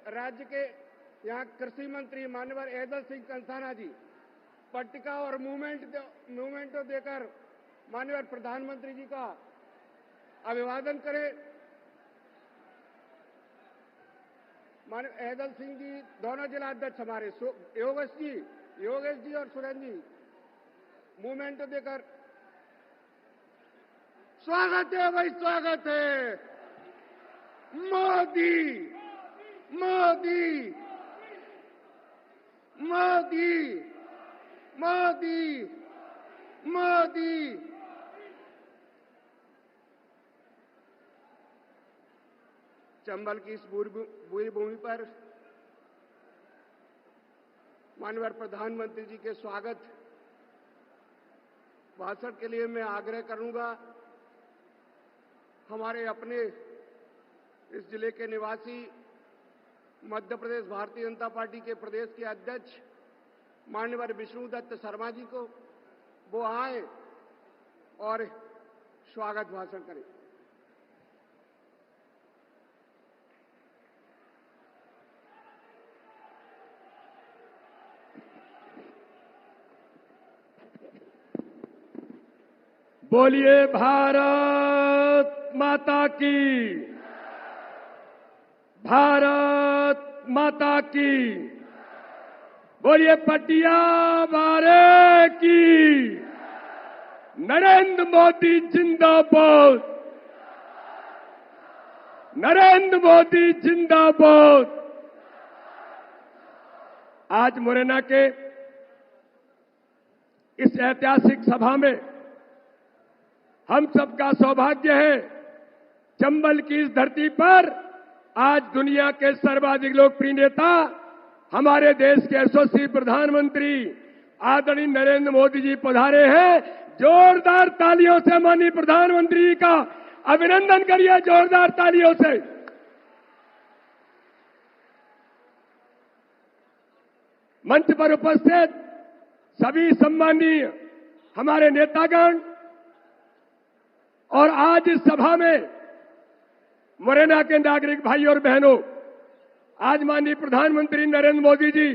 राज्य के यहाँ कृषि मंत्री माननीय एजाज सिंह कंसाना जी पट्टिका और मूवमेंटो देकर माननीय प्रधानमंत्री जी का अभिवादन करें। माननीय एजाज सिंह जी दोनों जिला अध्यक्ष हमारे योगेश जी और सुरेंद्र जी मूवमेंटो देकर स्वागत है भाई, स्वागत है। मोदी मोदी मोदी मोदी मोदी। चंबल की इस बुरी भूमि पर माननीय प्रधानमंत्री जी के स्वागत भाषण के लिए मैं आग्रह करूंगा। हमारे अपने इस जिले के निवासी मध्य प्रदेश भारतीय जनता पार्टी के प्रदेश के अध्यक्ष माननीय विष्णुदत्त शर्मा जी को वो आए और स्वागत भाषण करें। बोलिए भारत माता की, भारत माता की। बोलिए पटिया बारे की। नरेंद्र मोदी जिंदाबाद, नरेंद्र मोदी जिंदाबाद। आज मुरैना के इस ऐतिहासिक सभा में हम सबका सौभाग्य है, चंबल की इस धरती पर आज दुनिया के सर्वाधिक लोकप्रिय नेता हमारे देश के यशस्वी प्रधानमंत्री आदरणीय नरेंद्र मोदी जी पधारे हैं। जोरदार तालियों से माननीय प्रधानमंत्री जी का अभिनंदन करिए, जोरदार तालियों से। मंच पर उपस्थित सभी सम्माननीय हमारे नेतागण और आज इस सभा में मुरैना के नागरिक भाई और बहनों, आज माननीय प्रधानमंत्री नरेंद्र मोदी जी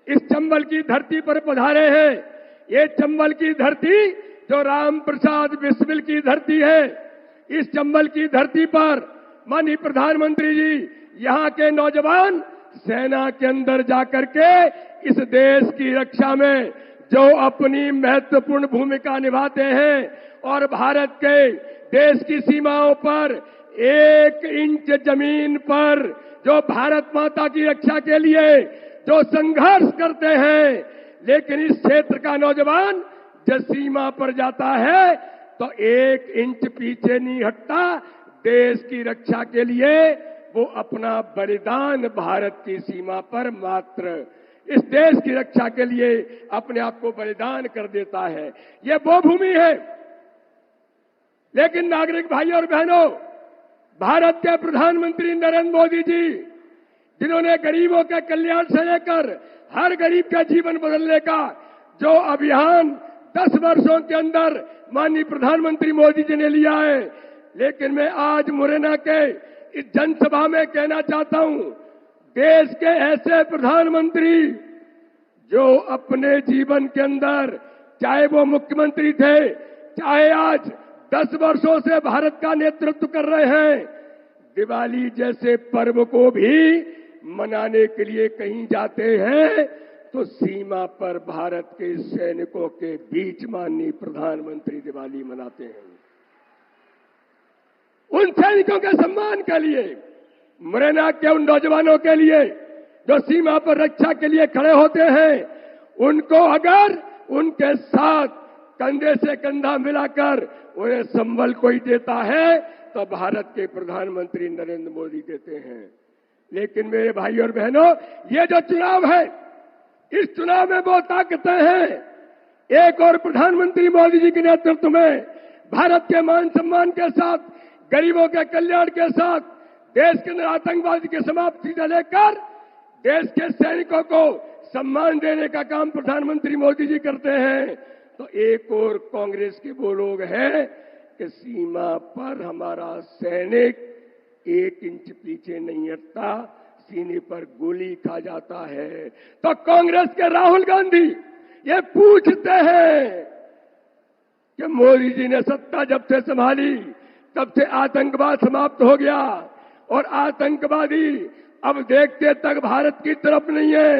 इस चंबल की धरती पर पधारे हैं। ये चंबल की धरती जो राम प्रसाद बिस्मिल की धरती है, इस चंबल की धरती पर माननीय प्रधानमंत्री जी यहाँ के नौजवान सेना के अंदर जाकर के इस देश की रक्षा में जो अपनी महत्वपूर्ण भूमिका निभाते हैं और भारत के देश की सीमाओं पर 1 इंच जमीन पर जो भारत माता की रक्षा के लिए जो संघर्ष करते हैं, लेकिन इस क्षेत्र का नौजवान जब सीमा पर जाता है तो 1 इंच पीछे नहीं हटता। देश की रक्षा के लिए वो अपना बलिदान भारत की सीमा पर मात्र इस देश की रक्षा के लिए अपने आप को बलिदान कर देता है। ये वो भूमि है। लेकिन नागरिक भाई और बहनों, भारत के प्रधानमंत्री नरेंद्र मोदी जी जिन्होंने गरीबों के कल्याण से लेकर हर गरीब का जीवन बदलने का जो अभियान 10 वर्षों के अंदर माननीय प्रधानमंत्री मोदी जी ने लिया है, लेकिन मैं आज मुरैना के इस जनसभा में कहना चाहता हूं, देश के ऐसे प्रधानमंत्री जो अपने जीवन के अंदर चाहे वो मुख्यमंत्री थे, चाहे आज 10 वर्षों से भारत का नेतृत्व कर रहे हैं, दिवाली जैसे पर्व को भी मनाने के लिए कहीं जाते हैं तो सीमा पर भारत के सैनिकों के बीच माननीय प्रधानमंत्री दिवाली मनाते हैं। उन सैनिकों के सम्मान के लिए, मुरैना के उन नौजवानों के लिए जो सीमा पर रक्षा के लिए खड़े होते हैं, उनको अगर उनके साथ कंधे से कंधा मिलाकर उन्हें संबल कोई देता है तो भारत के प्रधानमंत्री नरेंद्र मोदी देते हैं। लेकिन मेरे भाई और बहनों, ये जो चुनाव है, इस चुनाव में वो ताकतें हैं। एक और प्रधानमंत्री मोदी जी के नेतृत्व में भारत के मान सम्मान के साथ, गरीबों के कल्याण के साथ, देश के अंदर आतंकवाद की समाप्ति से लेकर देश के सैनिकों को सम्मान देने का काम प्रधानमंत्री मोदी जी करते हैं। तो एक और कांग्रेस के वो लोग हैं कि सीमा पर हमारा सैनिक 1 इंच पीछे नहीं हटता, सीने पर गोली खा जाता है। तो कांग्रेस के राहुल गांधी ये पूछते हैं कि मोदी जी ने सत्ता जब से संभाली तब से आतंकवाद समाप्त हो गया और आतंकवादी अब देखते तक भारत की तरफ नहीं है,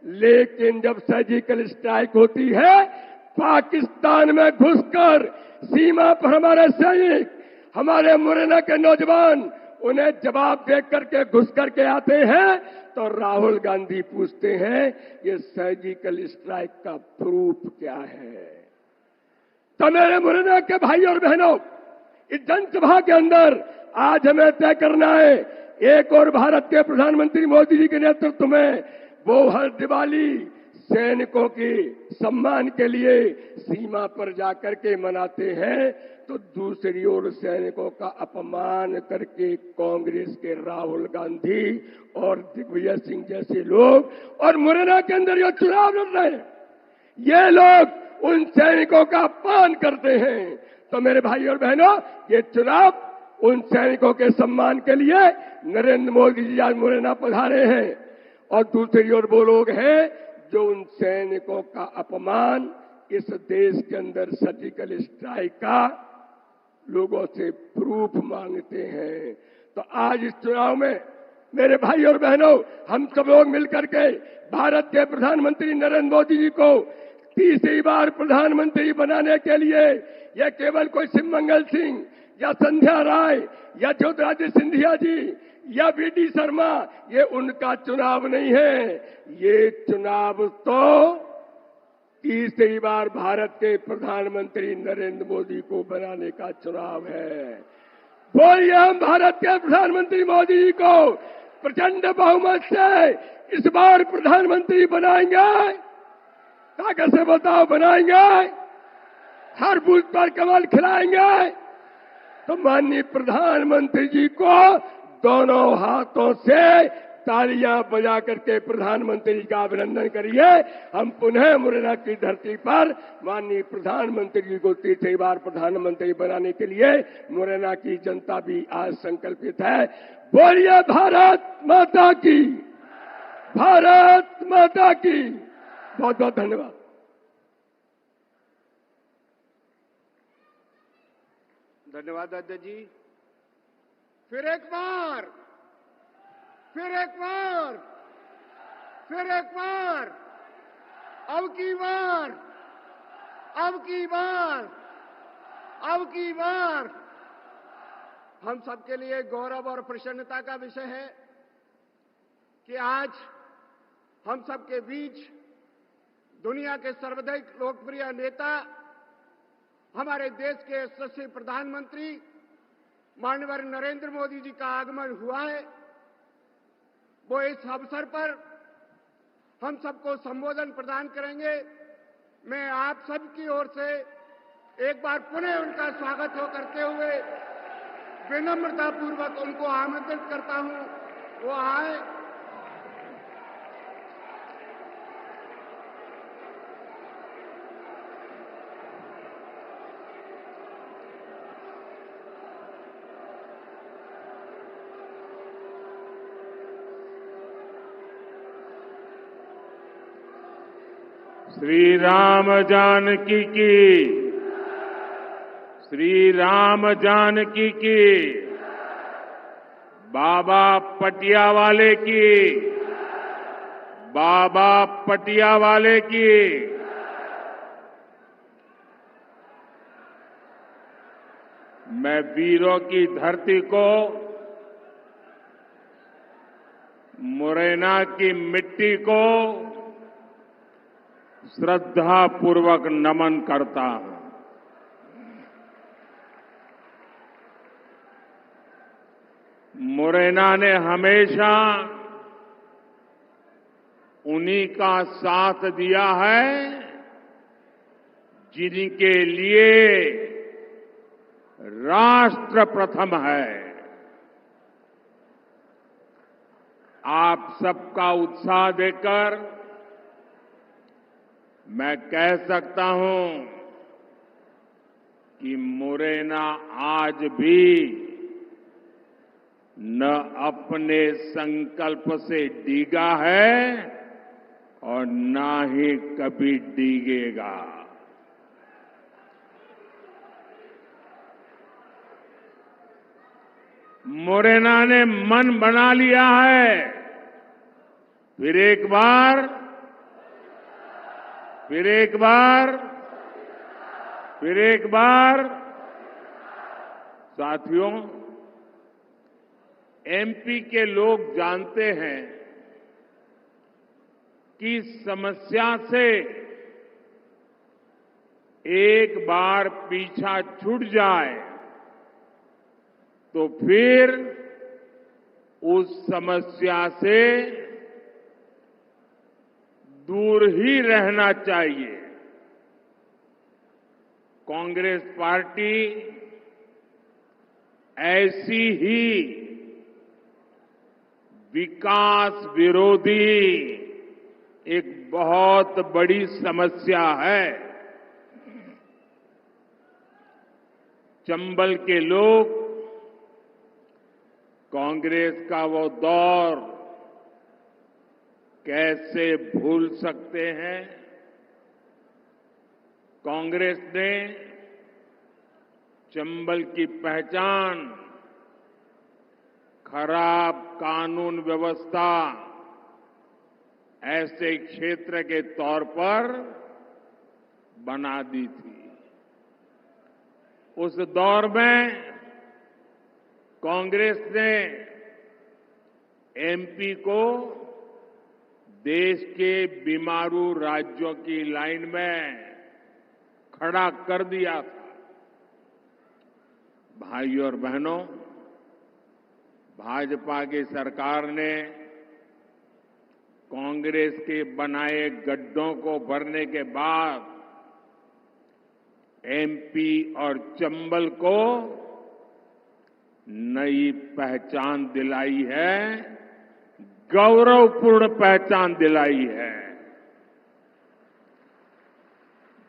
लेकिन जब सर्जिकल स्ट्राइक होती है पाकिस्तान में घुसकर सीमा पर हमारे सैनिक, हमारे मुरैना के नौजवान उन्हें जवाब दे करके घुस करके आते हैं, तो राहुल गांधी पूछते हैं ये सर्जिकल स्ट्राइक का प्रूफ क्या है। तो मेरे मुरैना के भाई और बहनों, इस जनसभा के अंदर आज हमें तय करना है, एक और भारत के प्रधानमंत्री मोदी जी के नेतृत्व में वो हर दिवाली सैनिकों के सम्मान के लिए सीमा पर जाकर के मनाते हैं, तो दूसरी ओर सैनिकों का अपमान करके कांग्रेस के राहुल गांधी और दिग्विजय सिंह जैसे लोग और मुरैना के अंदर जो चुनाव लड़ रहे हैं, ये लोग उन सैनिकों का अपमान करते हैं। तो मेरे भाई और बहनों, ये चुनाव उन सैनिकों के सम्मान के लिए नरेंद्र मोदी जी आज मुरैना पधारे हैं, और दूसरी ओर वो लोग हैं जो उन सैनिकों का अपमान इस देश के अंदर सर्जिकल स्ट्राइक का लोगों से प्रूफ मांगते हैं। तो आज इस चुनाव में मेरे भाई और बहनों, हम सब लोग मिलकर के भारत के प्रधानमंत्री नरेंद्र मोदी जी को तीसरी बार प्रधानमंत्री बनाने के लिए, यह केवल कोई शिवमंगल सिंह या संध्या राय या ज्योतिरादित्य सिंधिया जी या वीडी शर्मा, ये उनका चुनाव नहीं है, ये चुनाव तो तीसरी बार भारत के प्रधानमंत्री नरेंद्र मोदी को बनाने का चुनाव है। बोलिए हम भारत के प्रधानमंत्री मोदी जी को प्रचंड बहुमत से इस बार प्रधानमंत्री बनाएंगे। ताकत से बताओ, बनाएंगे? हर बूथ पर कमल खिलाएंगे? तो माननीय प्रधानमंत्री जी को दोनों हाथों से तालियां बजा करके प्रधानमंत्री का अभिनंदन करिए। हम पुनः मुरैना की धरती पर माननीय प्रधानमंत्री जी को तीसरी बार प्रधानमंत्री बनाने के लिए मुरैना की जनता भी आज संकल्पित है। बोलिए भारत माता की, भारत माता की। बहुत बहुत धन्यवाद। धन्यवाद अध्यक्ष जी। फिर एक बार, फिर एक बार, फिर एक बार, अब की बार, अब की बार, अब की बार हम सबके लिए गौरव और प्रसन्नता का विषय है कि आज हम सबके बीच दुनिया के सर्वाधिक लोकप्रिय नेता, हमारे देश के यशस्वी प्रधानमंत्री माननीय नरेंद्र मोदी जी का आगमन हुआ है। वो इस अवसर पर हम सबको संबोधन प्रदान करेंगे। मैं आप सबकी ओर से एक बार पुनः उनका स्वागत हो करते हुए विनम्रतापूर्वक उनको आमंत्रित करता हूं, वो आए। श्री राम जानकी की, श्री राम जानकी की, बाबा पटियावाले की, बाबा पटियावाले की। मैं वीरों की धरती को, मुरैना की मिट्टी को श्रद्धापूर्वक नमन करता हूं। मुरैना ने हमेशा उन्हीं का साथ दिया है जिनके लिए राष्ट्र प्रथम है। आप सबका उत्साह देखकर मैं कह सकता हूं कि मुरैना आज भी न अपने संकल्प से डिगा है और ना ही कभी डिगेगा। मुरैना ने मन बना लिया है। फिर एक बार, फिर एक बार, फिर एक बार। साथियों, एमपी के लोग जानते हैं कि समस्या से एक बार पीछा छूट जाए तो फिर उस समस्या से दूर ही रहना चाहिए। कांग्रेस पार्टी ऐसी ही विकास विरोधी एक बहुत बड़ी समस्या है। चंबल के लोग कांग्रेस का वो दौर कैसे भूल सकते हैं। कांग्रेस ने चंबल की पहचान खराब कानून व्यवस्था ऐसे क्षेत्र के तौर पर बना दी थी। उस दौर में कांग्रेस ने एमपी को देश के बीमारू राज्यों की लाइन में खड़ा कर दिया था। भाइयों और बहनों, भाजपा की सरकार ने कांग्रेस के बनाए गड्ढों को भरने के बाद एमपी और चंबल को नई पहचान दिलाई है, गौरवपूर्ण पहचान दिलाई है।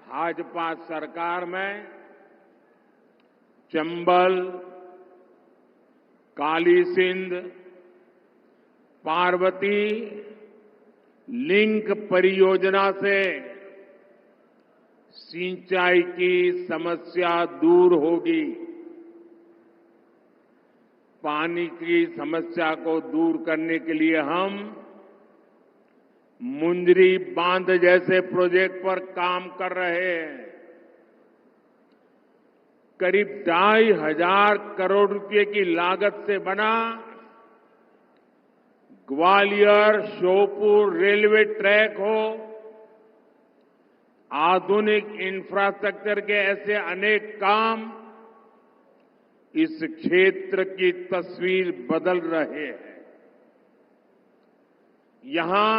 भाजपा सरकार में चंबल, काली सिंध, पार्वती लिंक परियोजना से सिंचाई की समस्या दूर होगी। पानी की समस्या को दूर करने के लिए हम मुंदरी बांध जैसे प्रोजेक्ट पर काम कर रहे हैं। करीब 2,500 करोड़ रुपए की लागत से बना ग्वालियर श्योपुर रेलवे ट्रैक हो, आधुनिक इंफ्रास्ट्रक्चर के ऐसे अनेक काम इस क्षेत्र की तस्वीर बदल रहे हैं। यहां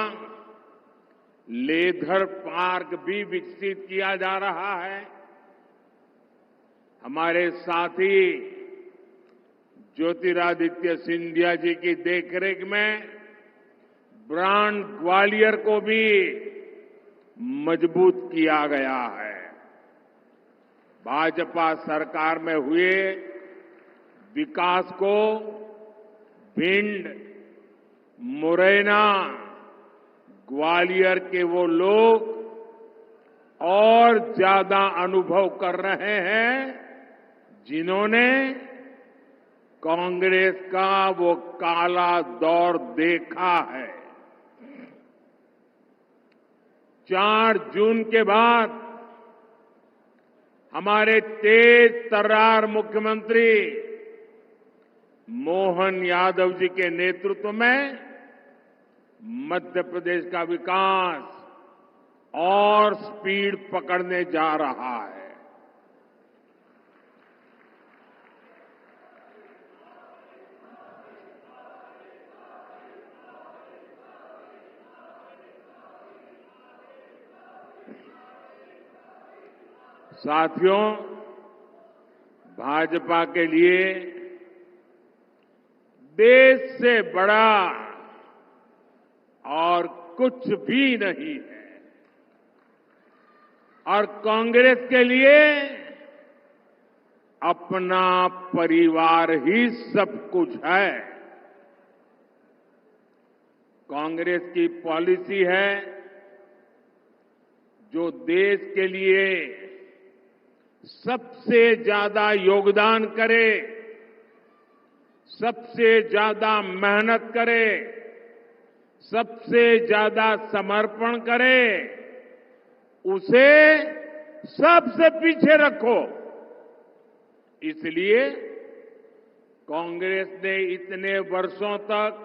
लेदर पार्क भी विकसित किया जा रहा है। हमारे साथी ज्योतिरादित्य सिंधिया जी की देखरेख में ब्रांड ग्वालियर को भी मजबूत किया गया है। भाजपा सरकार में हुए विकास को भिंड, मुरैना, ग्वालियर के वो लोग और ज्यादा अनुभव कर रहे हैं जिन्होंने कांग्रेस का वो काला दौर देखा है। 4 जून के बाद हमारे तेज तर्रार मुख्यमंत्री मोहन यादव जी के नेतृत्व में मध्य प्रदेश का विकास और स्पीड पकड़ने जा रहा है। साथियों, भाजपा के लिए देश से बड़ा और कुछ भी नहीं है और कांग्रेस के लिए अपना परिवार ही सब कुछ है। कांग्रेस की पॉलिसी है जो देश के लिए सबसे ज्यादा योगदान करे, सबसे ज्यादा मेहनत करे, सबसे ज्यादा समर्पण करे, उसे सबसे पीछे रखो। इसलिए कांग्रेस ने इतने वर्षों तक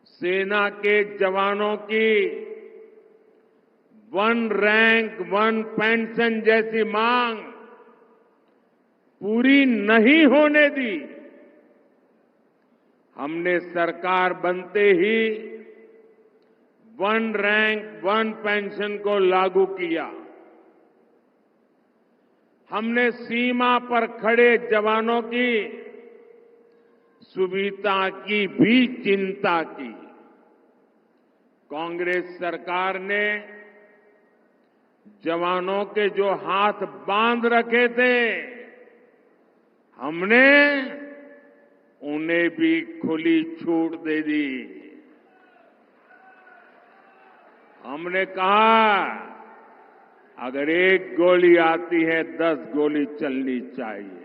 सेना के जवानों की वन रैंक वन पेंशन जैसी मांग पूरी नहीं होने दी। हमने सरकार बनते ही वन रैंक वन पेंशन को लागू किया। हमने सीमा पर खड़े जवानों की सुविधा की भी चिंता की। कांग्रेस सरकार ने जवानों के जो हाथ बांध रखे थे, हमने उन्हें भी खुली छूट दे दी। हमने कहा, अगर एक गोली आती है 10 गोली चलनी चाहिए।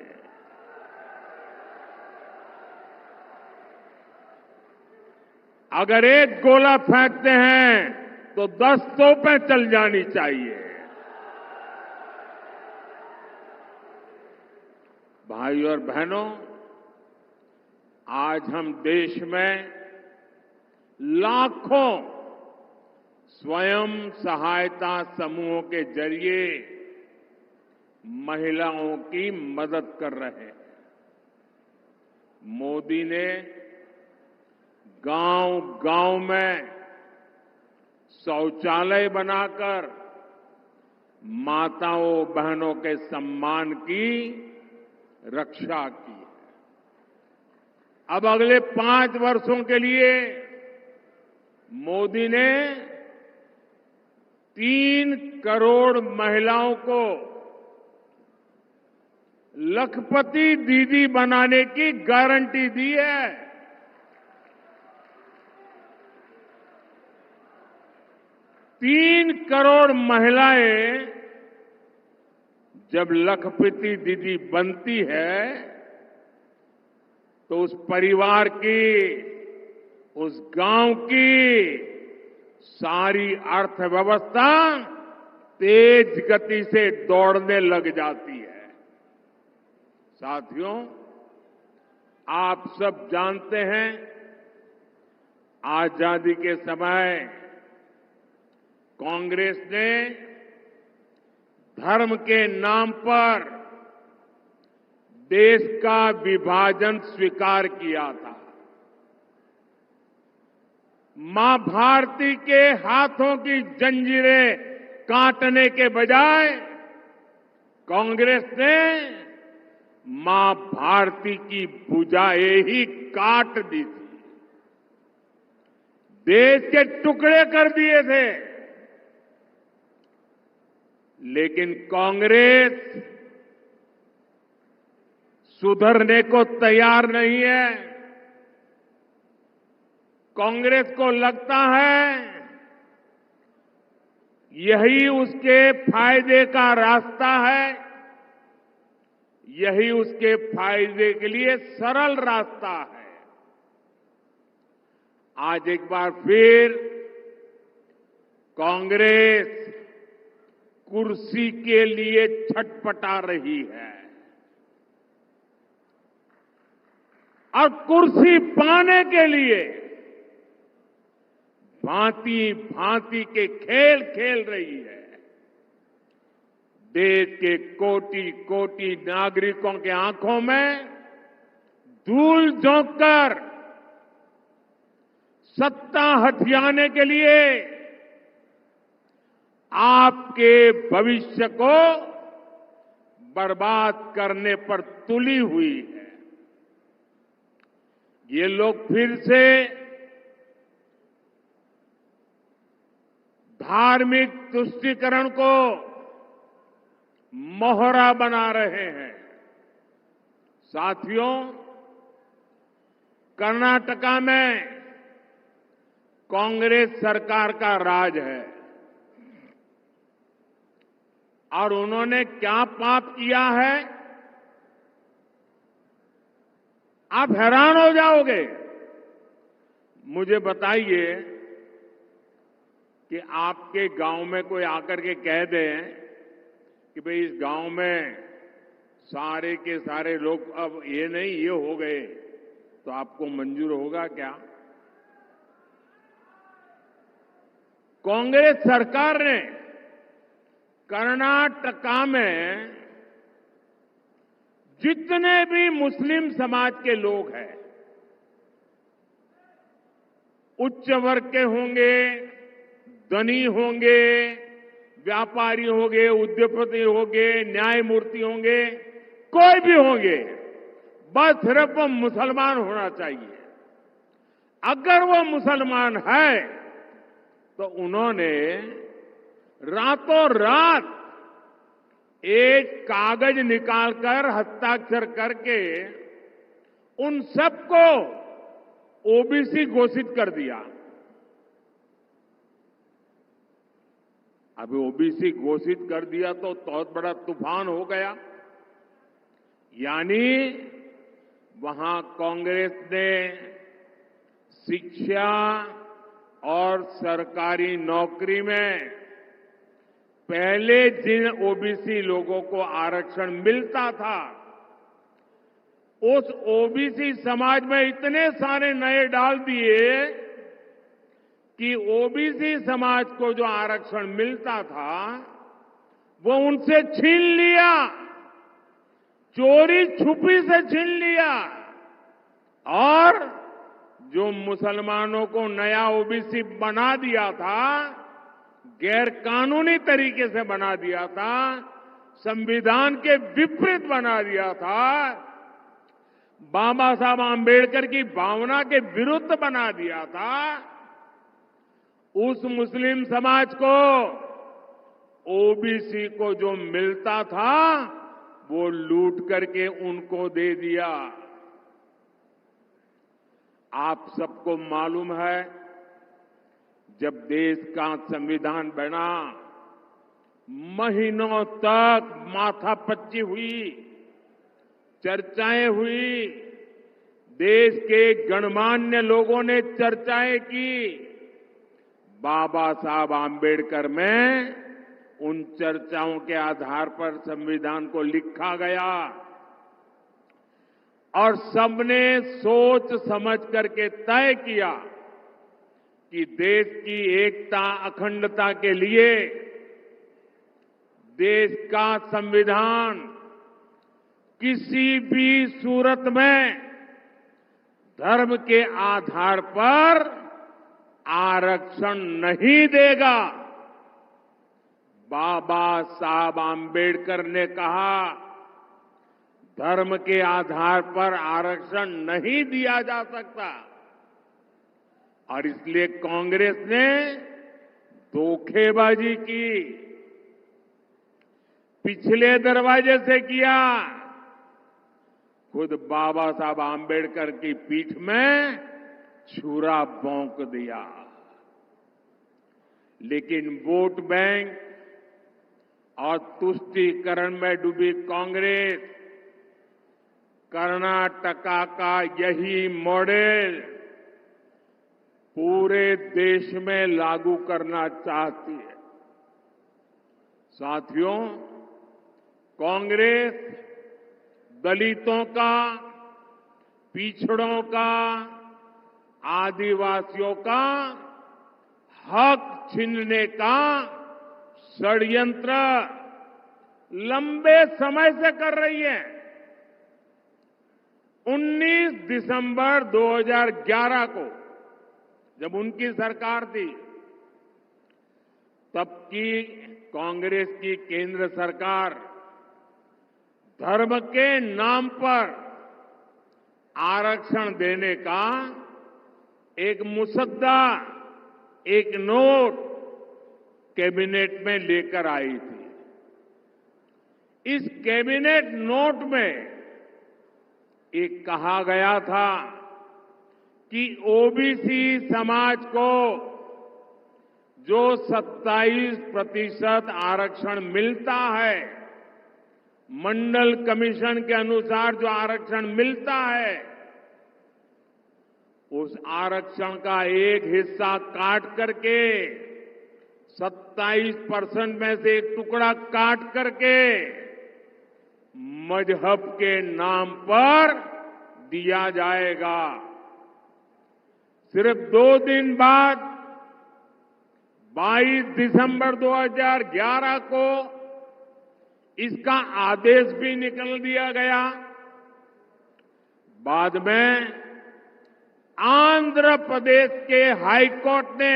अगर एक गोला फेंकते हैं तो 10 तोपें चल जानी चाहिए। भाई और बहनों, आज हम देश में लाखों स्वयं सहायता समूहों के जरिए महिलाओं की मदद कर रहे हैं। मोदी ने गांव-गांव में शौचालय बनाकर माताओं बहनों के सम्मान की रक्षा की है। अब अगले 5 वर्षों के लिए मोदी ने 3 करोड़ महिलाओं को लखपति दीदी बनाने की गारंटी दी है। 3 करोड़ महिलाएं जब लखपति दीदी बनती है तो उस परिवार की, उस गांव की सारी अर्थव्यवस्था तेज गति से दौड़ने लग जाती है। साथियों, आप सब जानते हैं, आजादी के समय कांग्रेस ने धर्म के नाम पर देश का विभाजन स्वीकार किया था। मां भारती के हाथों की जंजीरें काटने के बजाय कांग्रेस ने मां भारती की भुजाएं ही काट दी थी, देश के टुकड़े कर दिए थे। लेकिन कांग्रेस सुधरने को तैयार नहीं है। कांग्रेस को लगता है यही उसके फायदे का रास्ता है, यही उसके फायदे के लिए सरल रास्ता है। आज एक बार फिर कांग्रेस कुर्सी के लिए छटपटा रही है और कुर्सी पाने के लिए भांति भांति के खेल खेल रही है। देश के कोटि कोटि नागरिकों के आंखों में धूल झोंककर सत्ता हथियाने के लिए आपके भविष्य को बर्बाद करने पर तुली हुई है। ये लोग फिर से धार्मिक तुष्टीकरण को मोहरा बना रहे हैं। साथियों, कर्नाटका में कांग्रेस सरकार का राज है और उन्होंने क्या पाप किया है, आप हैरान हो जाओगे। मुझे बताइए कि आपके गांव में कोई आकर के कह दे कि भाई इस गांव में सारे के सारे लोग अब ये नहीं ये हो गए, तो आपको मंजूर होगा क्या? कांग्रेस सरकार ने कर्नाटका में जितने भी मुस्लिम समाज के लोग हैं, उच्च वर्ग के होंगे, धनी होंगे, व्यापारी होंगे, उद्योगपति होंगे, न्यायमूर्ति होंगे, कोई भी होंगे, बस सिर्फ वो मुसलमान होना चाहिए। अगर वो मुसलमान है तो उन्होंने रातों रात एक कागज निकालकर हस्ताक्षर करके उन सबको ओबीसी घोषित कर दिया। अभी ओबीसी घोषित कर दिया तो बहुत बड़ा तूफान हो गया। यानी वहां कांग्रेस ने शिक्षा और सरकारी नौकरी में पहले जिन ओबीसी लोगों को आरक्षण मिलता था, उस ओबीसी समाज में इतने सारे नए डाल दिए कि ओबीसी समाज को जो आरक्षण मिलता था वो उनसे छीन लिया, चोरी छुपी से छीन लिया। और जो मुसलमानों को नया ओबीसी बना दिया था, गैर कानूनी तरीके से बना दिया था, संविधान के विपरीत बना दिया था, बाबा साहब आंबेडकर की भावना के विरुद्ध बना दिया था, उस मुस्लिम समाज को ओबीसी को जो मिलता था वो लूट करके उनको दे दिया। आप सबको मालूम है, जब देश का संविधान बना, महीनों तक माथापच्ची हुई, चर्चाएं हुई, देश के गणमान्य लोगों ने चर्चाएं की। बाबा साहब आंबेडकर में उन चर्चाओं के आधार पर संविधान को लिखा गया और सबने सोच समझ करके तय किया कि देश की एकता अखंडता के लिए देश का संविधान किसी भी सूरत में धर्म के आधार पर आरक्षण नहीं देगा। बाबा साहब आंबेडकर ने कहा, धर्म के आधार पर आरक्षण नहीं दिया जा सकता। और इसलिए कांग्रेस ने धोखेबाजी की, पिछले दरवाजे से किया। खुद बाबा साहब आंबेडकर की पीठ में छुरा भोंक दिया। लेकिन वोट बैंक और तुष्टीकरण में डूबी कांग्रेस कर्नाटका का यही मॉडल पूरे देश में लागू करना चाहती है। साथियों, कांग्रेस दलितों का, पिछड़ों का, आदिवासियों का हक छीनने का षड्यंत्र लंबे समय से कर रही है। 19 दिसंबर 2011 को जब उनकी सरकार थी, तब की कांग्रेस की केंद्र सरकार धर्म के नाम पर आरक्षण देने का एक मुसद्दा, एक नोट कैबिनेट में लेकर आई थी। इस कैबिनेट नोट में एक कहा गया था कि ओबीसी समाज को जो 27% आरक्षण मिलता है, मंडल कमीशन के अनुसार जो आरक्षण मिलता है, उस आरक्षण का एक हिस्सा काट करके 27% में से एक टुकड़ा काट करके मजहब के नाम पर दिया जाएगा। सिर्फ 2 दिन बाद 22 दिसंबर 2011 को इसका आदेश भी निकल दिया गया। बाद में आंध्र प्रदेश के हाई कोर्ट ने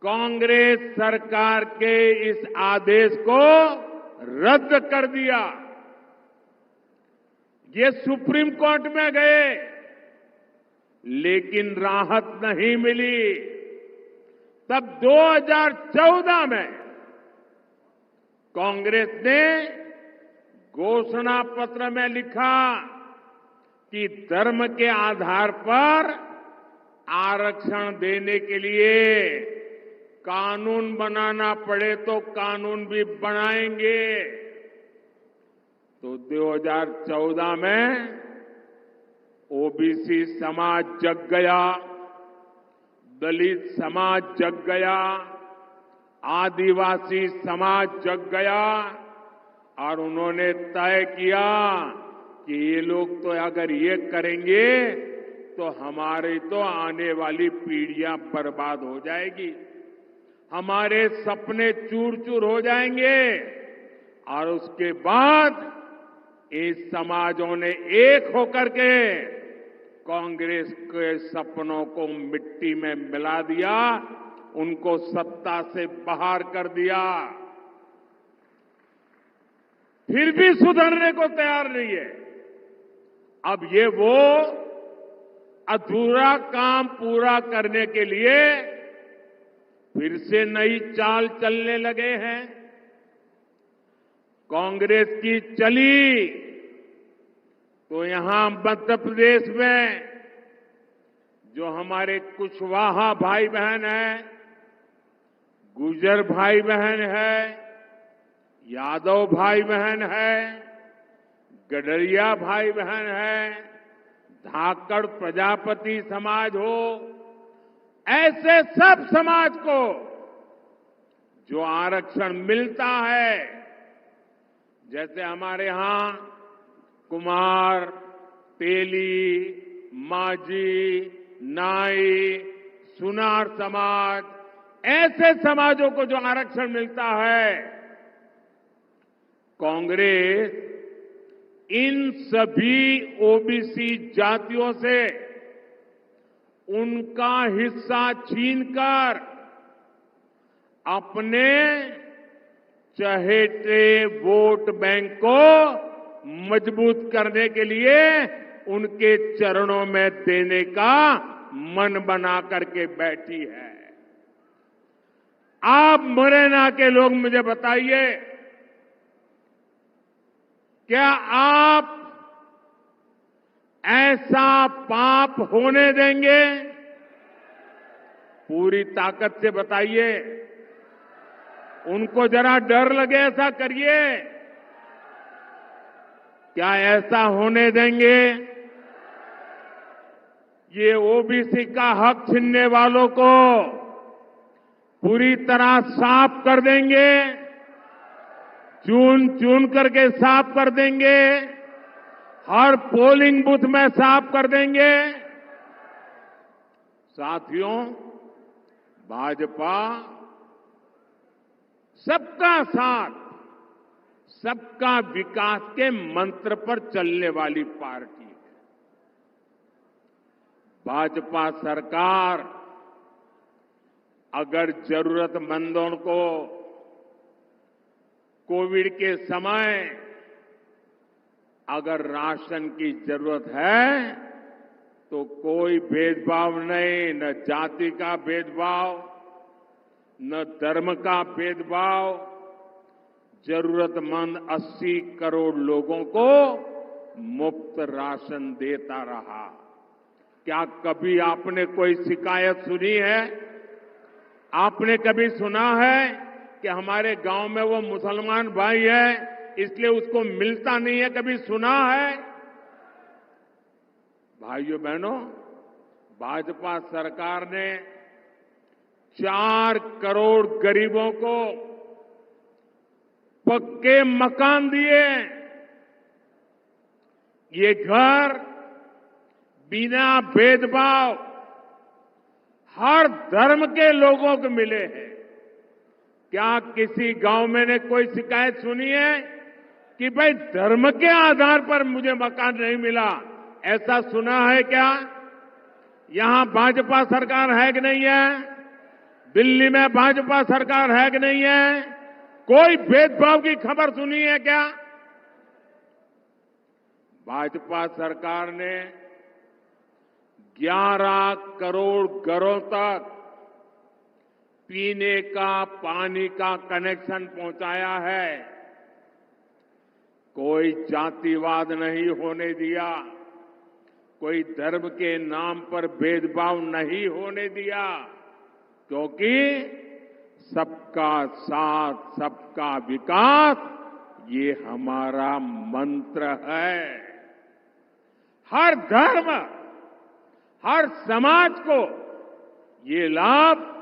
कांग्रेस सरकार के इस आदेश को रद्द कर दिया। ये सुप्रीम कोर्ट में गए, लेकिन राहत नहीं मिली। तब 2014 में कांग्रेस ने घोषणा पत्र में लिखा कि धर्म के आधार पर आरक्षण देने के लिए कानून बनाना पड़े तो कानून भी बनाएंगे। तो 2014 में ओबीसी समाज जग गया, दलित समाज जग गया, आदिवासी समाज जग गया और उन्होंने तय किया कि ये लोग तो अगर ये करेंगे तो हमारी तो आने वाली पीढ़ियां बर्बाद हो जाएगी, हमारे सपने चूर चूर हो जाएंगे। और उसके बाद इस समाजों ने एक होकर के कांग्रेस के सपनों को मिट्टी में मिला दिया, उनको सत्ता से बाहर कर दिया। फिर भी सुधरने को तैयार नहीं है। अब ये वो अधूरा काम पूरा करने के लिए फिर से नई चाल चलने लगे हैं। कांग्रेस की चली तो यहां मध्य प्रदेश में जो हमारे कुशवाहा भाई बहन हैं, गुर्जर भाई बहन है, यादव भाई बहन है, गडरिया भाई बहन है, धाकड़ प्रजापति समाज हो, ऐसे सब समाज को जो आरक्षण मिलता है, जैसे हमारे यहां कुमार, तेली, माझी, नाई, सुनार समाज, ऐसे समाजों को जो आरक्षण मिलता है, कांग्रेस इन सभी ओबीसी जातियों से उनका हिस्सा छीनकर अपने चहेते वोट बैंक को मजबूत करने के लिए उनके चरणों में देने का मन बना करके बैठी है। आप मुरैना के लोग मुझे बताइए, क्या आप ऐसा पाप होने देंगे? पूरी ताकत से बताइए। उनको जरा डर लगे ऐसा करिए। क्या ऐसा होने देंगे? ये ओबीसी का हक छीनने वालों को पूरी तरह साफ कर देंगे, चुन चुन करके साफ कर देंगे, हर पोलिंग बूथ में साफ कर देंगे। साथियों, भाजपा सबका साथ, सबका विकास के मंत्र पर चलने वाली पार्टी है। भाजपा सरकार अगर जरूरतमंदों को कोविड के समय अगर राशन की जरूरत है तो कोई भेदभाव नहीं, न जाति का भेदभाव, न धर्म का भेदभाव, जरूरतमंद 80 करोड़ लोगों को मुफ्त राशन देता रहा। क्या कभी आपने कोई शिकायत सुनी है? आपने कभी सुना है कि हमारे गांव में वो मुसलमान भाई है इसलिए उसको मिलता नहीं है? कभी सुना है? भाइयों बहनों, भाजपा सरकार ने 4 करोड़ गरीबों को पक्के मकान दिए। ये घर बिना भेदभाव हर धर्म के लोगों को मिले हैं। क्या किसी गांव में ने कोई शिकायत सुनी है कि भाई धर्म के आधार पर मुझे मकान नहीं मिला? ऐसा सुना है क्या? यहां भाजपा सरकार है कि नहीं है? दिल्ली में भाजपा सरकार है कि नहीं है? कोई भेदभाव की खबर सुनी है क्या? भाजपा सरकार ने 11 करोड़ घरों तक पीने का पानी का कनेक्शन पहुंचाया है। कोई जातिवाद नहीं होने दिया, कोई धर्म के नाम पर भेदभाव नहीं होने दिया, क्योंकि सबका साथ सबका विकास ये हमारा मंत्र है। हर धर्म, हर समाज को ये लाभ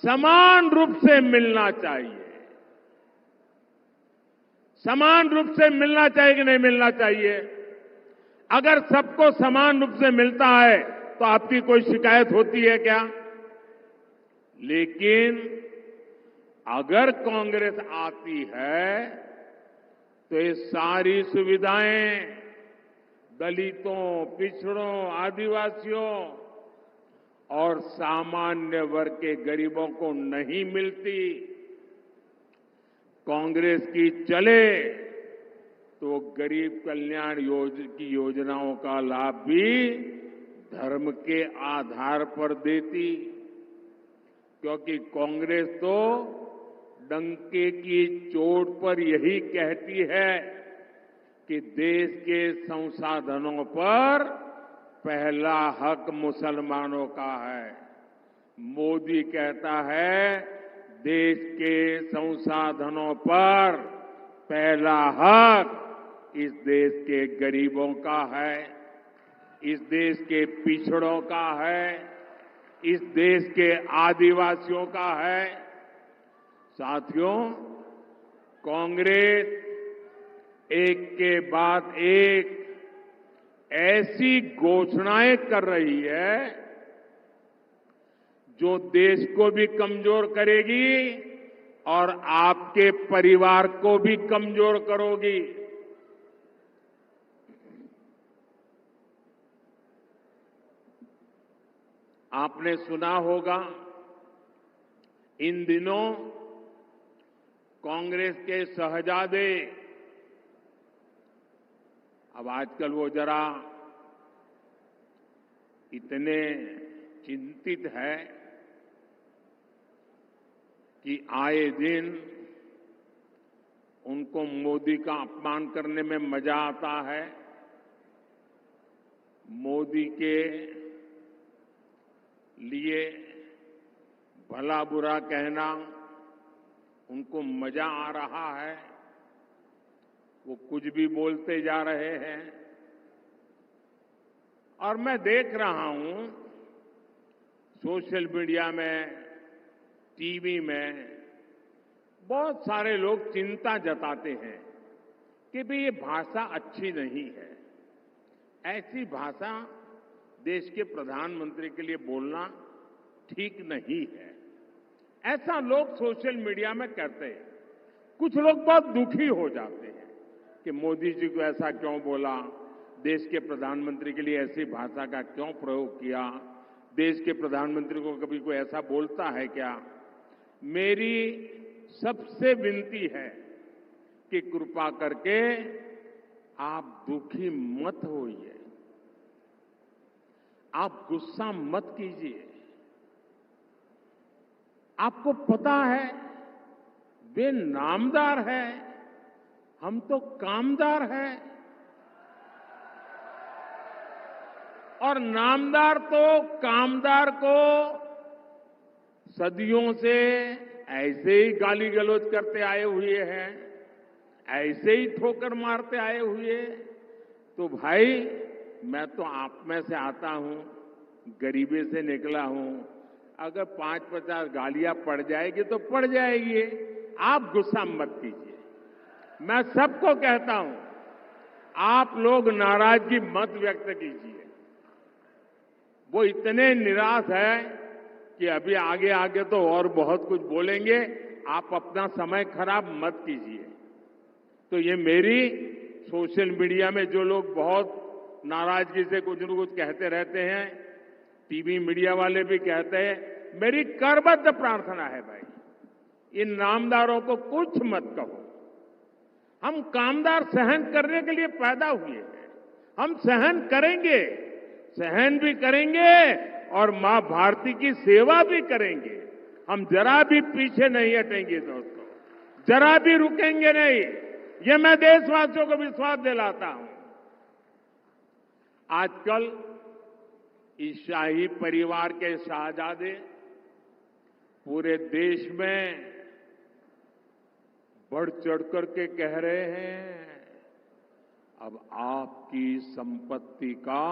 समान रूप से मिलना चाहिए। समान रूप से मिलना चाहिए कि नहीं मिलना चाहिए? अगर सबको समान रूप से मिलता है तो आपकी कोई शिकायत होती है क्या? लेकिन अगर कांग्रेस आती है तो ये सारी सुविधाएं दलितों, पिछड़ों, आदिवासियों और सामान्य वर्ग के गरीबों को नहीं मिलती। कांग्रेस की चले तो गरीब कल्याण की योजनाओं का लाभ भी धर्म के आधार पर देती, क्योंकि कांग्रेस तो डंके की चोट पर यही कहती है कि देश के संसाधनों पर पहला हक मुसलमानों का है। मोदी कहता है देश के संसाधनों पर पहला हक इस देश के गरीबों का है, इस देश के पिछड़ों का है, इस देश के आदिवासियों का है। साथियों, कांग्रेस एक के बाद एक ऐसी घोषणाएं कर रही है जो देश को भी कमजोर करेगी और आपके परिवार को भी कमजोर करोगी। आपने सुना होगा इन दिनों कांग्रेस के शहजादे, अब आजकल वो जरा इतने चिंतित है कि आए दिन उनको मोदी का अपमान करने में मजा आता है। मोदी के लिए भला बुरा कहना उनको मजा आ रहा है। वो कुछ भी बोलते जा रहे हैं और मैं देख रहा हूं सोशल मीडिया में, टीवी में बहुत सारे लोग चिंता जताते हैं कि भाई ये भाषा अच्छी नहीं है। ऐसी भाषा देश के प्रधानमंत्री के लिए बोलना ठीक नहीं है, ऐसा लोग सोशल मीडिया में कहते हैं। कुछ लोग बहुत दुखी हो जाते हैं कि मोदी जी को ऐसा क्यों बोला, देश के प्रधानमंत्री के लिए ऐसी भाषा का क्यों प्रयोग किया, देश के प्रधानमंत्री को कभी कोई ऐसा बोलता है क्या? मेरी सबसे विनती है कि कृपा करके आप दुखी मत होइए, आप गुस्सा मत कीजिए। आपको पता है वे नामदार है, हम तो कामदार हैं। और नामदार तो कामदार को सदियों से ऐसे ही गाली गलौज करते आए हुए हैं, ऐसे ही ठोकर मारते आए हुए। तो भाई मैं तो आप में से आता हूं, गरीबी से निकला हूं। अगर 5-50 गालियां पड़ जाएगी तो पड़ जाएगी, आप गुस्सा मत कीजिए। मैं सबको कहता हूं, आप लोग नाराजगी मत व्यक्त कीजिए। वो इतने निराश है कि अभी आगे आगे तो और बहुत कुछ बोलेंगे, आप अपना समय खराब मत कीजिए। तो ये मेरी सोशल मीडिया में जो लोग बहुत नाराजगी से कुछ न कुछ कहते रहते हैं, टीवी मीडिया वाले भी कहते हैं, मेरी करबद्ध प्रार्थना है भाई, इन नामदारों को कुछ मत कहो। हम कामदार सहन करने के लिए पैदा हुए हैं, हम सहन करेंगे, सहन भी करेंगे और मां भारती की सेवा भी करेंगे। हम जरा भी पीछे नहीं हटेंगे दोस्तों, जरा भी रुकेंगे नहीं। ये मैं देशवासियों को विश्वास दिलाता हूं। आजकल इस शाही परिवार के शहजादे पूरे देश में बढ़ चढ़कर के कह रहे हैं, अब आपकी संपत्ति का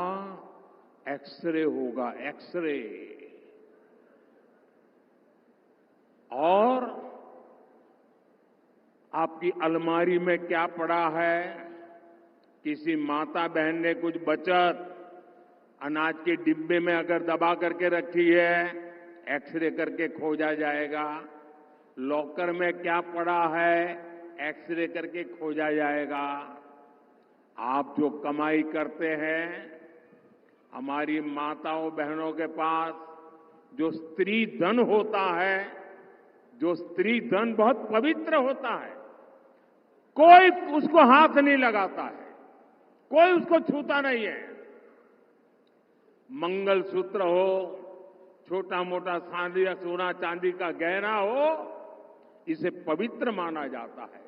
एक्सरे होगा, एक्सरे। और आपकी अलमारी में क्या पड़ा है, किसी माता बहन ने कुछ बचत अनाज के डिब्बे में अगर दबा करके रखी है, एक्सरे करके खोजा जाएगा। लॉकर में क्या पड़ा है, एक्सरे करके खोजा जाएगा। आप जो कमाई करते हैं, हमारी माताओं बहनों के पास जो स्त्री धन होता है, जो स्त्री धन बहुत पवित्र होता है, कोई उसको हाथ नहीं लगाता है, कोई उसको छूता नहीं है। मंगलसूत्र हो, छोटा मोटा सोना चांदी का गहना हो, इसे पवित्र माना जाता है।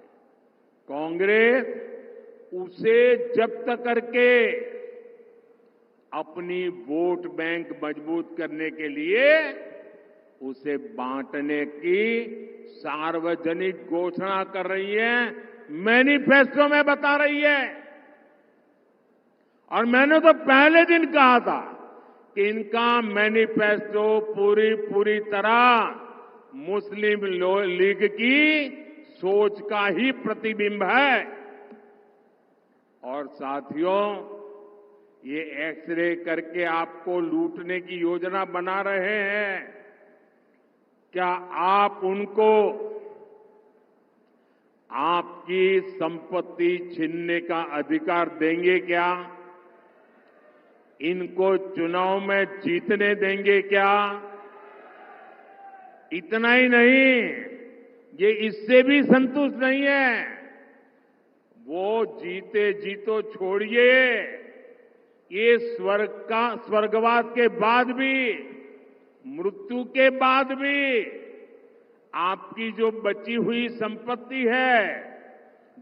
कांग्रेस उसे जब्त करके अपनी वोट बैंक मजबूत करने के लिए उसे बांटने की सार्वजनिक घोषणा कर रही है, मैनिफेस्टो में बता रही है। और मैंने तो पहले दिन कहा था कि इनका मैनिफेस्टो पूरी तरह मुस्लिम लीग की सोच का ही प्रतिबिंब है। और साथियों, ये एक्सरे करके आपको लूटने की योजना बना रहे हैं। क्या आप उनको आपकी संपत्ति छीनने का अधिकार देंगे क्या? इनको चुनाव में जीतने देंगे क्या? इतना ही नहीं, ये इससे भी संतुष्ट नहीं है। वो जीते जीतो छोड़िए, ये स्वर्गवास के बाद भी, मृत्यु के बाद भी आपकी जो बची हुई संपत्ति है,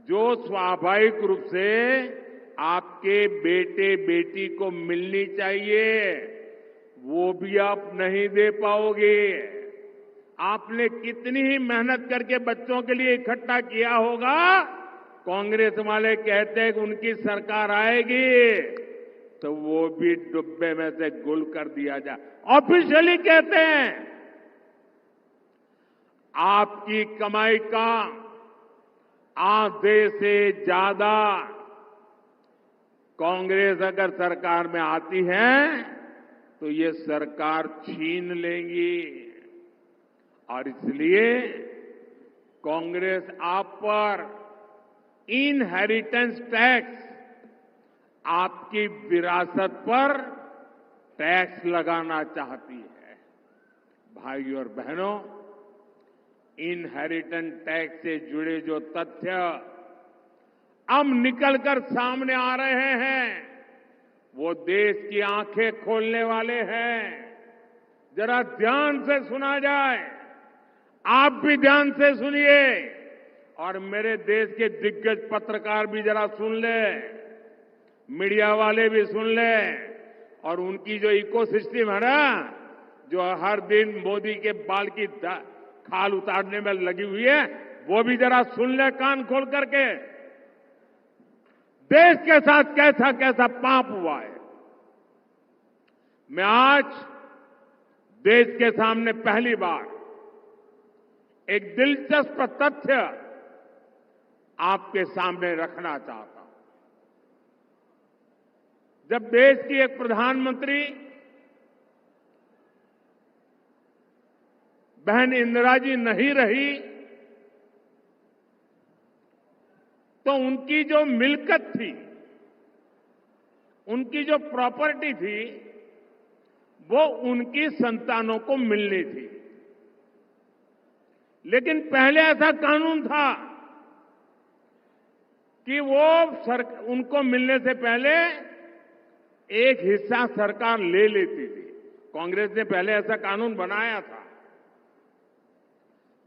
जो स्वाभाविक रूप से आपके बेटे बेटी को मिलनी चाहिए, वो भी आप नहीं दे पाओगे। आपने कितनी ही मेहनत करके बच्चों के लिए इकट्ठा किया होगा। कांग्रेस वाले कहते हैं कि उनकी सरकार आएगी तो वो भी डुब्बे में से गुल कर दिया जाए। ऑफिशियली कहते हैं आपकी कमाई का आधे से ज्यादा कांग्रेस अगर सरकार में आती है तो ये सरकार छीन लेंगी। और इसलिए कांग्रेस आप पर इनहेरिटेंस टैक्स, आपकी विरासत पर टैक्स लगाना चाहती है। भाइयों और बहनों, इनहेरिटेंस टैक्स से जुड़े जो तथ्य अब निकलकर सामने आ रहे हैं, वो देश की आंखें खोलने वाले हैं। जरा ध्यान से सुना जाए, आप भी ध्यान से सुनिए और मेरे देश के दिग्गज पत्रकार भी जरा सुन ले, मीडिया वाले भी सुन ले और उनकी जो इकोसिस्टम है ना, जो हर दिन मोदी के बाल की खाल उतारने में लगी हुई है, वो भी जरा सुन ले कान खोल करके। देश के साथ कैसा कैसा पाप हुआ है। मैं आज देश के सामने पहली बार एक दिलचस्प तथ्य आपके सामने रखना चाहता हूं। जब देश की एक प्रधानमंत्री बहन इंदिरा जी नहीं रही, तो उनकी जो मिल्कत थी, उनकी जो प्रॉपर्टी थी, वो उनकी संतानों को मिलनी थी। लेकिन पहले ऐसा कानून था कि वो उनको मिलने से पहले एक हिस्सा सरकार ले लेती थी। कांग्रेस ने पहले ऐसा कानून बनाया था।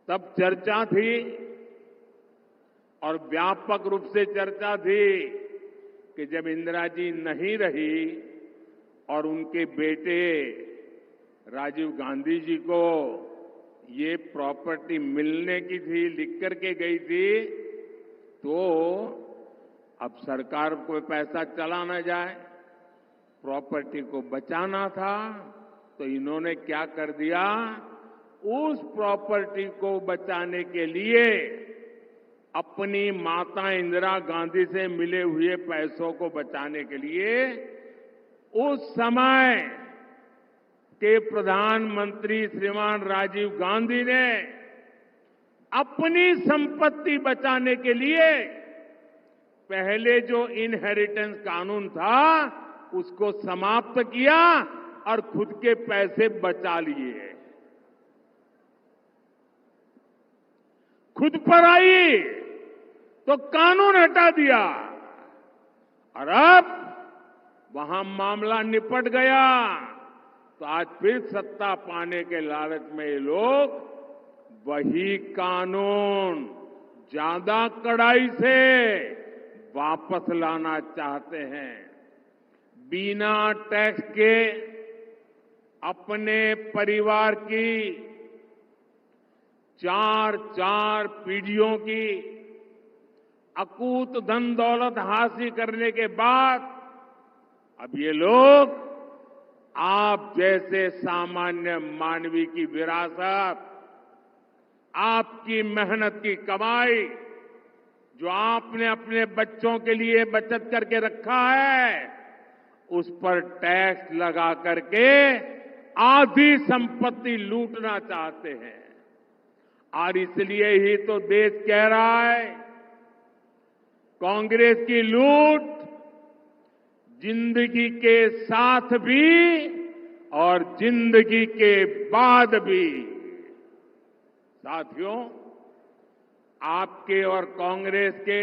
तब चर्चा थी और व्यापक रूप से चर्चा थी कि जब इंदिरा जी नहीं रही और उनके बेटे राजीव गांधी जी को ये प्रॉपर्टी मिलने की थी, लिख करके गई थी, तो अब सरकार को पैसा चला न जाए, प्रॉपर्टी को बचाना था, तो इन्होंने क्या कर दिया, उस प्रॉपर्टी को बचाने के लिए अपनी माता इंदिरा गांधी से मिले हुए पैसों को बचाने के लिए उस समय के प्रधानमंत्री श्रीमान राजीव गांधी ने अपनी संपत्ति बचाने के लिए पहले जो इनहेरिटेंस कानून था उसको समाप्त किया और खुद के पैसे बचा लिए। खुद पर आई तो कानून हटा दिया और अब वहां मामला निपट गया, तो आज फिर सत्ता पाने के लालच में ये लोग वही कानून ज्यादा कड़ाई से वापस लाना चाहते हैं। बिना टैक्स के अपने परिवार की 4 पीढ़ियों की अकूत धन दौलत हासिल करने के बाद अब ये लोग आप जैसे सामान्य मानवी की विरासत, आपकी मेहनत की कमाई, जो आपने अपने बच्चों के लिए बचत करके रखा है, उस पर टैक्स लगा करके आधी संपत्ति लूटना चाहते हैं। और इसलिए ही तो देश कह रहा है, कांग्रेस की लूट जिंदगी के साथ भी और जिंदगी के बाद भी। साथियों, आपके और कांग्रेस के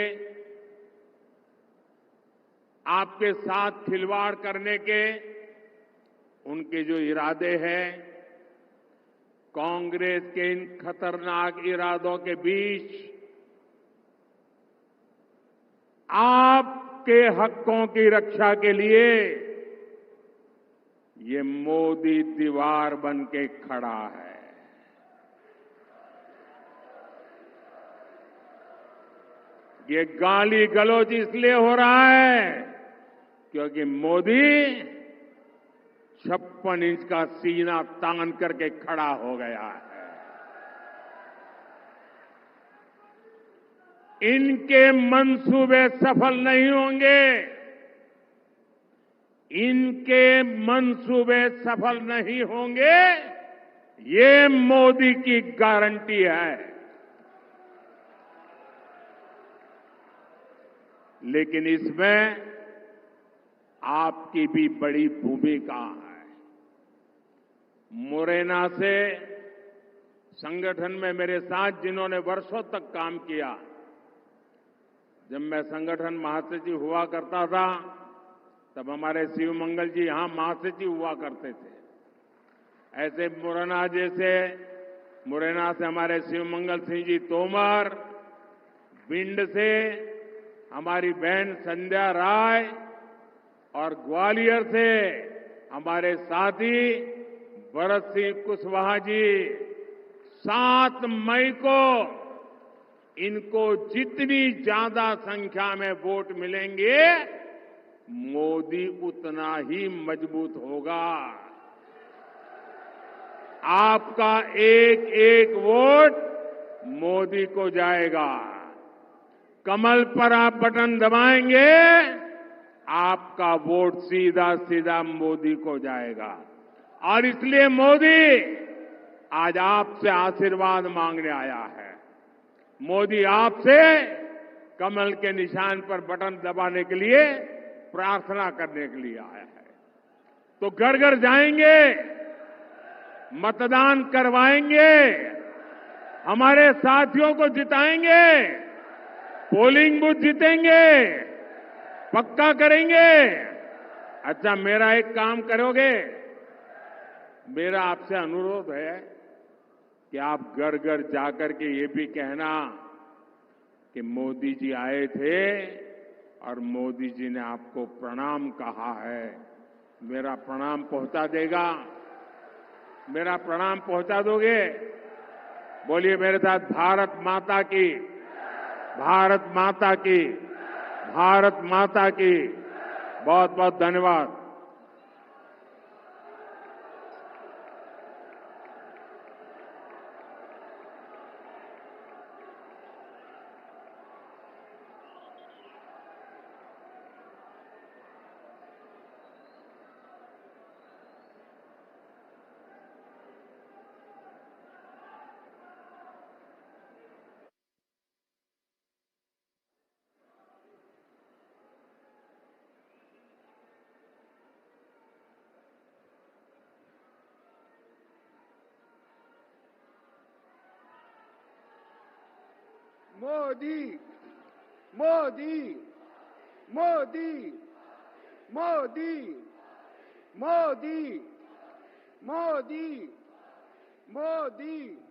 आपके साथ खिलवाड़ करने के उनके जो इरादे हैं, कांग्रेस के इन खतरनाक इरादों के बीच आपके हकों की रक्षा के लिए ये मोदी दीवार बन के खड़ा है। ये गाली गलौज इसलिए हो रहा है क्योंकि मोदी 56 इंच का सीना तान करके खड़ा हो गया है। इनके मंसूबे सफल नहीं होंगे, इनके मंसूबे सफल नहीं होंगे, ये मोदी की गारंटी है। लेकिन इसमें आपकी भी बड़ी भूमिका है। मुरैना से संगठन में मेरे साथ जिन्होंने वर्षों तक काम किया, जब मैं संगठन महासचिव हुआ करता था तब हमारे शिव मंगल जी यहां महासचिव हुआ करते थे। ऐसे मुरैना से हमारे शिव मंगल सिंह जी तोमर, भिंड से हमारी बहन संध्या राय और ग्वालियर से हमारे साथी भरत सिंह कुशवाहा जी 7 मई को इनको जितनी ज्यादा संख्या में वोट मिलेंगे मोदी उतना ही मजबूत होगा। आपका एक एक वोट मोदी को जाएगा। कमल पर आप बटन दबाएंगे, आपका वोट सीधा सीधा मोदी को जाएगा। और इसलिए मोदी आज आपसे आशीर्वाद मांगने आया है। मोदी आपसे कमल के निशान पर बटन दबाने के लिए प्रार्थना करने के लिए आया है। तो घर घर जाएंगे, मतदान करवाएंगे, हमारे साथियों को जिताएंगे, पोलिंग बूथ जीतेंगे, पक्का करेंगे। अच्छा, मेरा एक काम करोगे? मेरा आपसे अनुरोध है कि आप घर घर जाकर के ये भी कहना कि मोदी जी आए थे और मोदी जी ने आपको प्रणाम कहा है। मेरा प्रणाम पहुंचा देगा? मेरा प्रणाम पहुंचा दोगे? बोलिए मेरे साथ, भारत माता की, भारत माता की, भारत माता की। बहुत बहुत धन्यवाद। मोदी मोदी मोदी मोदी मोदी मोदी मोदी